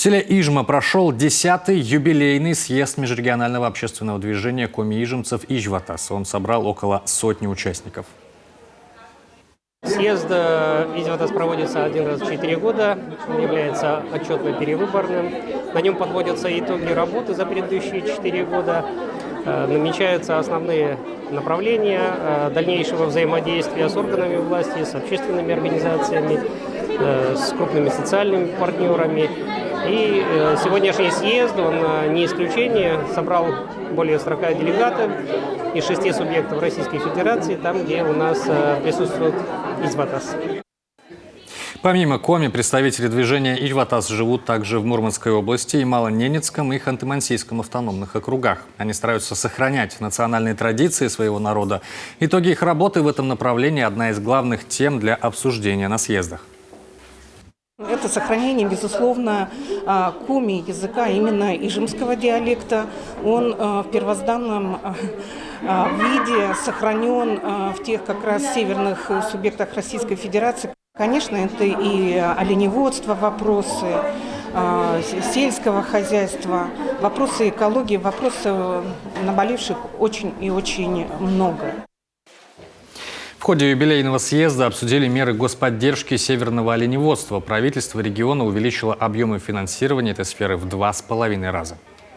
В селе Ижма прошел 10-й юбилейный съезд межрегионального общественного движения коми-ижемцев «Ижватас». Он собрал около сотни участников. Съезд «Ижватас» проводится один раз в 4 года, он является отчетно-перевыборным. На нем подводятся итоги работы за предыдущие 4 года, намечаются основные направления дальнейшего взаимодействия с органами власти, с общественными организациями, с крупными социальными партнерами. И сегодняшний съезд, он не исключение, собрал более 40 делегатов из 6 субъектов Российской Федерации, там, где у нас присутствует Ижватас. Помимо коми, представители движения «Ижватас» живут также в Мурманской области и Малоненецком и Ханты-Мансийском автономных округах. Они стараются сохранять национальные традиции своего народа. Итоги их работы в этом направлении – одна из главных тем для обсуждения на съездах. Это сохранение, безусловно, коми языка, именно ижемского диалекта. Он в первозданном виде сохранен в тех как раз северных субъектах Российской Федерации. Конечно, это и оленеводство, вопросы сельского хозяйства, вопросы экологии, вопросы наболевших очень и очень много. В ходе юбилейного съезда обсудили меры господдержки северного оленеводства. Правительство региона увеличило объемы финансирования этой сферы в 2,5 раза.